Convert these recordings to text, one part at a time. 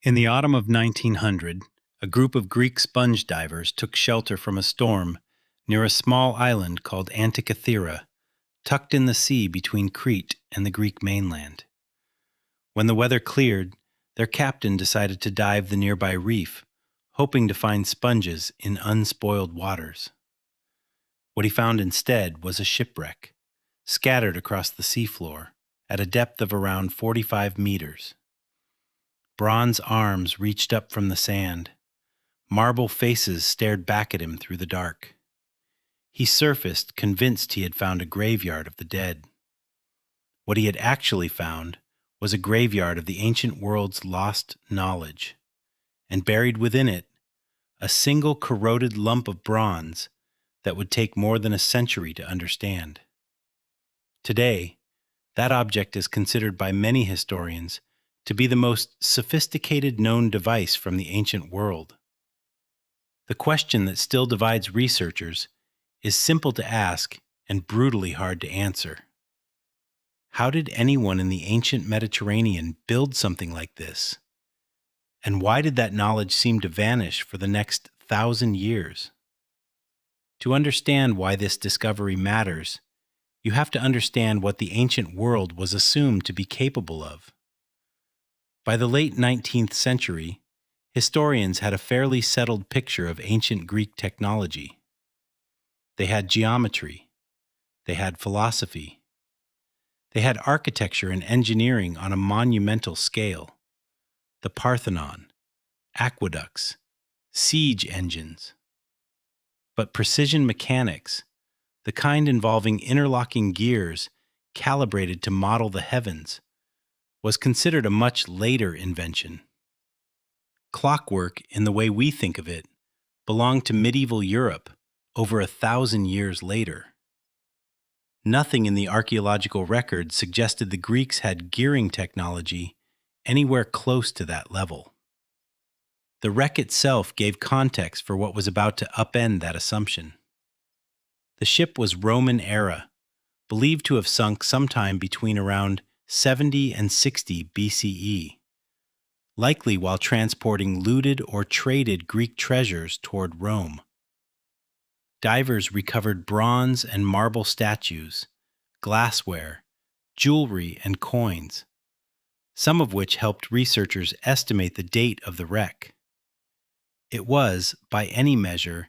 In the autumn of 1900, a group of Greek sponge divers took shelter from a storm near a small island called Antikythera, tucked in the sea between Crete and the Greek mainland. When the weather cleared, their captain decided to dive the nearby reef, hoping to find sponges in unspoiled waters. What he found instead was a shipwreck, scattered across the seafloor at a depth of around 45 meters. Bronze arms reached up from the sand. Marble faces stared back at him through the dark. He surfaced, convinced he had found a graveyard of the dead. What he had actually found was a graveyard of the ancient world's lost knowledge, and buried within it, a single corroded lump of bronze that would take more than a century to understand. Today, that object is considered by many historians to be the most sophisticated known device from the ancient world. The question that still divides researchers is simple to ask and brutally hard to answer. How did anyone in the ancient Mediterranean build something like this? And why did that knowledge seem to vanish for the next 1,000 years? To understand why this discovery matters, you have to understand what the ancient world was assumed to be capable of. By the late 19th century, historians had a fairly settled picture of ancient Greek technology. They had geometry. They had philosophy. They had architecture and engineering on a monumental scale. The Parthenon, aqueducts, siege engines. But precision mechanics, the kind involving interlocking gears calibrated to model the heavens, was considered a much later invention. Clockwork, in the way we think of it, belonged to medieval Europe over 1,000 years later. Nothing in the archaeological record suggested the Greeks had gearing technology anywhere close to that level. The wreck itself gave context for what was about to upend that assumption. The ship was Roman era, believed to have sunk sometime between around 70 and 60 BCE, likely while transporting looted or traded Greek treasures toward Rome. Divers recovered bronze and marble statues, glassware, jewelry, and coins, some of which helped researchers estimate the date of the wreck. It was, by any measure,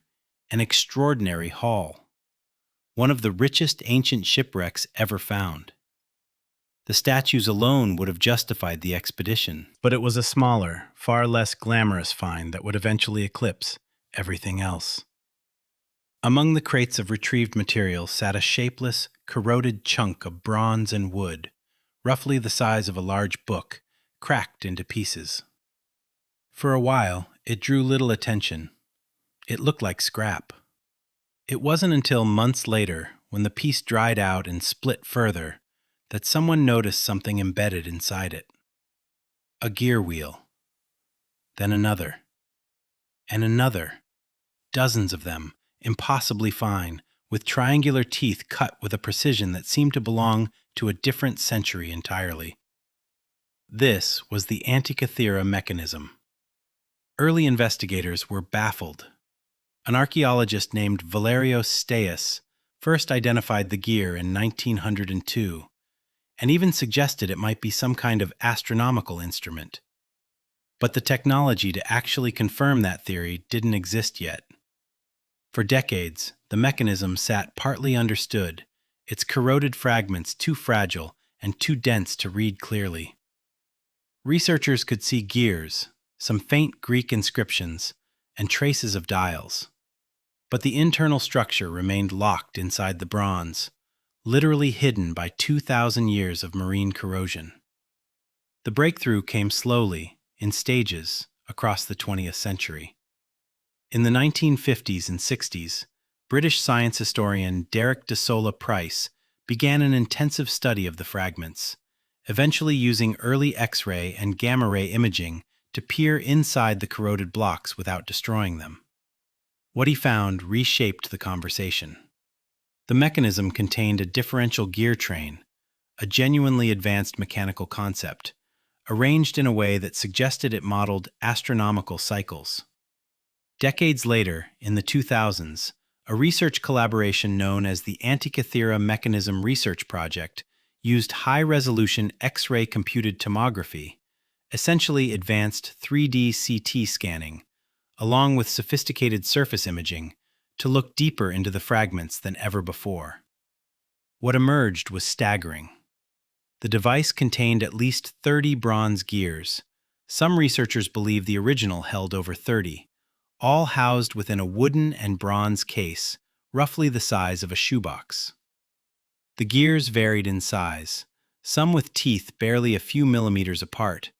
an extraordinary haul, one of the richest ancient shipwrecks ever found. The statues alone would have justified the expedition, but it was a smaller, far less glamorous find that would eventually eclipse everything else. Among the crates of retrieved material sat a shapeless, corroded chunk of bronze and wood, roughly the size of a large book, cracked into pieces. For a while, it drew little attention. It looked like scrap. It wasn't until months later, when the piece dried out and split further, that someone noticed something embedded inside it. A gear wheel. Then another. And another. Dozens of them, impossibly fine, with triangular teeth cut with a precision that seemed to belong to a different century entirely. This was the Antikythera mechanism. Early investigators were baffled. An archaeologist named Valerios Stais first identified the gear in 1902, and even suggested it might be some kind of astronomical instrument. But the technology to actually confirm that theory didn't exist yet. For decades, the mechanism sat partly understood, its corroded fragments too fragile and too dense to read clearly. Researchers could see gears, some faint Greek inscriptions, and traces of dials. But the internal structure remained locked inside the bronze, literally hidden by 2,000 years of marine corrosion. The breakthrough came slowly, in stages, across the 20th century. In the 1950s and 60s, British science historian Derek de Solla Price began an intensive study of the fragments, eventually using early X-ray and gamma-ray imaging to peer inside the corroded blocks without destroying them. What he found reshaped the conversation. The mechanism contained a differential gear train, a genuinely advanced mechanical concept, arranged in a way that suggested it modeled astronomical cycles. Decades later, in the 2000s, a research collaboration known as the Antikythera Mechanism Research Project used high-resolution X-ray computed tomography, essentially advanced 3D CT scanning, along with sophisticated surface imaging, to look deeper into the fragments than ever before. What emerged was staggering. The device contained at least 30 bronze gears. Some researchers believe the original held over 30, all housed within a wooden and bronze case, roughly the size of a shoebox. The gears varied in size, some with teeth barely a few millimeters apart,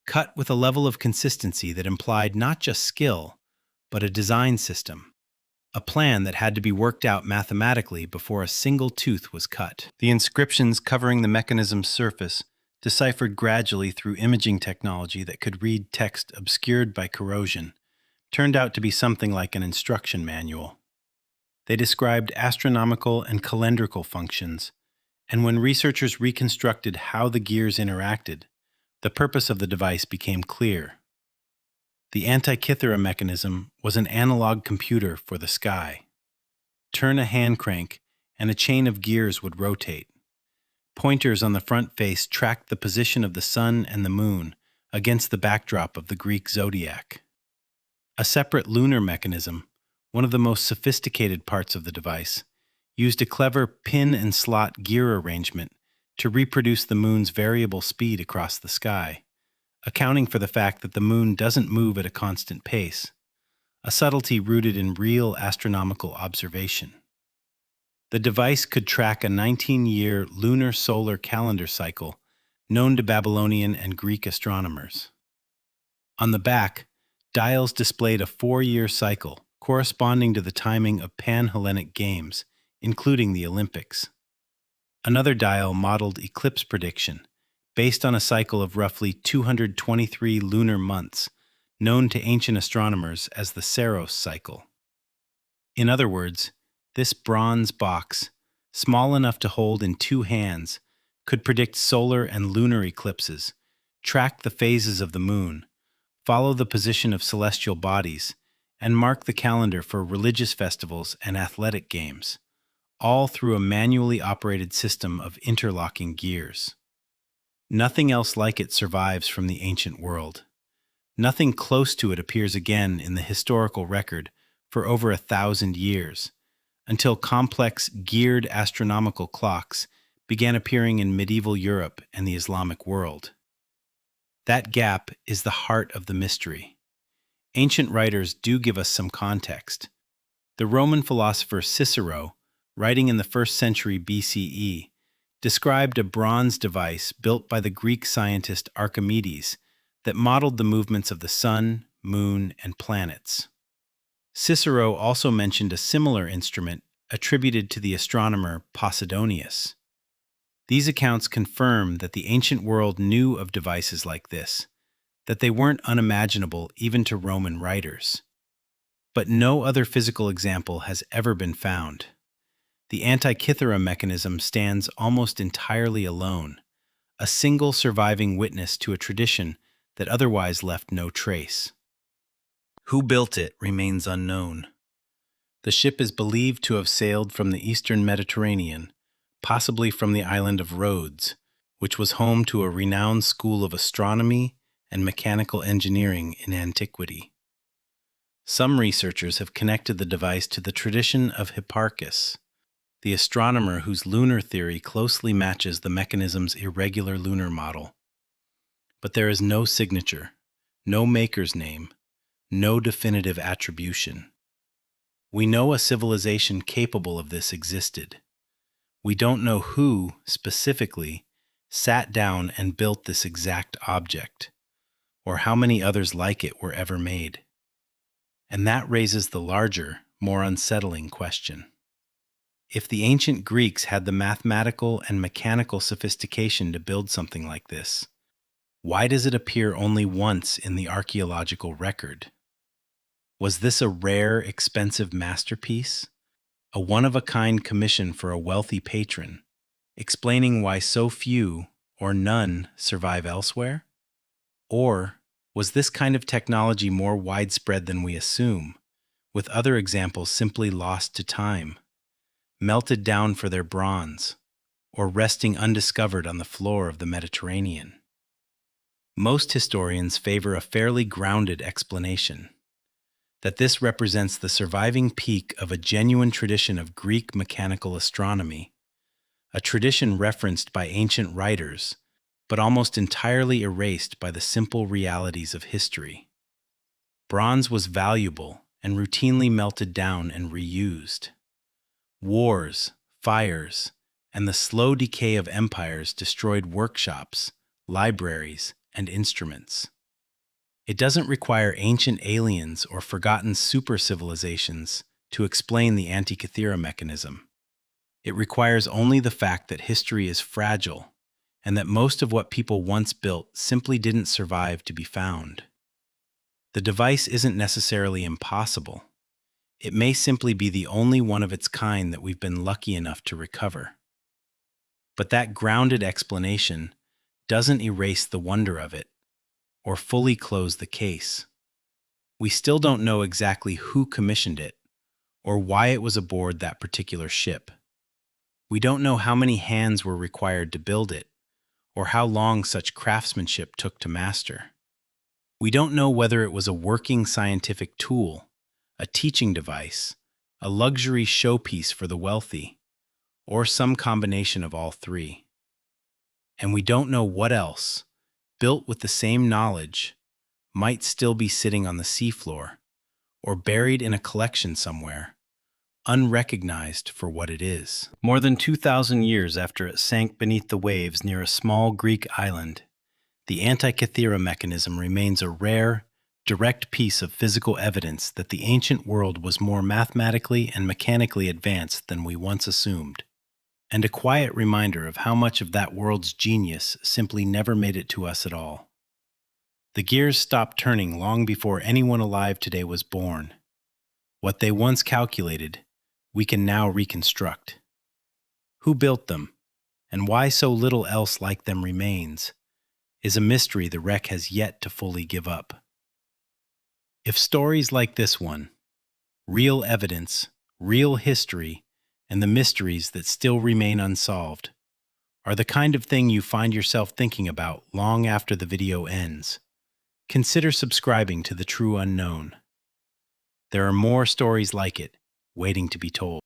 cut with a level of consistency that implied not just skill, but a design system, a plan that had to be worked out mathematically before a single tooth was cut. The inscriptions covering the mechanism's surface, deciphered gradually through imaging technology that could read text obscured by corrosion, turned out to be something like an instruction manual. They described astronomical and calendrical functions, and when researchers reconstructed how the gears interacted, the purpose of the device became clear. The Antikythera mechanism was an analog computer for the sky. Turn a hand crank, and a chain of gears would rotate. Pointers on the front face tracked the position of the sun and the moon against the backdrop of the Greek zodiac. A separate lunar mechanism, one of the most sophisticated parts of the device, used a clever pin and slot gear arrangement to reproduce the moon's variable speed across the sky, accounting for the fact that the moon doesn't move at a constant pace, a subtlety rooted in real astronomical observation. The device could track a 19-year lunar-solar calendar cycle known to Babylonian and Greek astronomers. On the back, dials displayed a 4-year cycle corresponding to the timing of Pan-Hellenic games, including the Olympics. Another dial modeled eclipse prediction, based on a cycle of roughly 223 lunar months, known to ancient astronomers as the Saros cycle. In other words, this bronze box, small enough to hold in 2 hands, could predict solar and lunar eclipses, track the phases of the moon, follow the position of celestial bodies, and mark the calendar for religious festivals and athletic games, all through a manually operated system of interlocking gears. Nothing else like it survives from the ancient world. Nothing close to it appears again in the historical record for over 1,000 years, until complex geared astronomical clocks began appearing in medieval Europe and the Islamic world. That gap is the heart of the mystery. Ancient writers do give us some context. The Roman philosopher Cicero, writing in the 1st century BCE, described a bronze device built by the Greek scientist Archimedes that modeled the movements of the sun, moon, and planets. Cicero also mentioned a similar instrument attributed to the astronomer Posidonius. These accounts confirm that the ancient world knew of devices like this, that they weren't unimaginable even to Roman writers. But no other physical example has ever been found. The Antikythera mechanism stands almost entirely alone, a single surviving witness to a tradition that otherwise left no trace. Who built it remains unknown. The ship is believed to have sailed from the eastern Mediterranean, possibly from the island of Rhodes, which was home to a renowned school of astronomy and mechanical engineering in antiquity. Some researchers have connected the device to the tradition of Hipparchus, the astronomer whose lunar theory closely matches the mechanism's irregular lunar model. But there is no signature, no maker's name, no definitive attribution. We know a civilization capable of this existed. We don't know who, specifically, sat down and built this exact object, or how many others like it were ever made. And that raises the larger, more unsettling question. If the ancient Greeks had the mathematical and mechanical sophistication to build something like this, why does it appear only once in the archaeological record? Was this a rare, expensive masterpiece? A one-of-a-kind commission for a wealthy patron, explaining why so few, or none, survive elsewhere? Or was this kind of technology more widespread than we assume, with other examples simply lost to time, melted down for their bronze, or resting undiscovered on the floor of the Mediterranean? Most historians favor a fairly grounded explanation, that this represents the surviving peak of a genuine tradition of Greek mechanical astronomy, a tradition referenced by ancient writers, but almost entirely erased by the simple realities of history. Bronze was valuable and routinely melted down and reused. Wars, fires, and the slow decay of empires destroyed workshops, libraries, and instruments. It doesn't require ancient aliens or forgotten super-civilizations to explain the Antikythera mechanism. It requires only the fact that history is fragile and that most of what people once built simply didn't survive to be found. The device isn't necessarily impossible. It may simply be the only one of its kind that we've been lucky enough to recover. But that grounded explanation doesn't erase the wonder of it or fully close the case. We still don't know exactly who commissioned it or why it was aboard that particular ship. We don't know how many hands were required to build it, or how long such craftsmanship took to master. We don't know whether it was a working scientific tool, a teaching device, a luxury showpiece for the wealthy, or some combination of all three. And we don't know what else, built with the same knowledge, might still be sitting on the seafloor, or buried in a collection somewhere, unrecognized for what it is. More than 2,000 years after it sank beneath the waves near a small Greek island, the Antikythera mechanism remains a rare, direct piece of physical evidence that the ancient world was more mathematically and mechanically advanced than we once assumed, and a quiet reminder of how much of that world's genius simply never made it to us at all. The gears stopped turning long before anyone alive today was born. What they once calculated, we can now reconstruct. Who built them, and why so little else like them remains, is a mystery the wreck has yet to fully give up. If stories like this one, real evidence, real history, and the mysteries that still remain unsolved, are the kind of thing you find yourself thinking about long after the video ends, consider subscribing to The True Unknown. There are more stories like it, waiting to be told.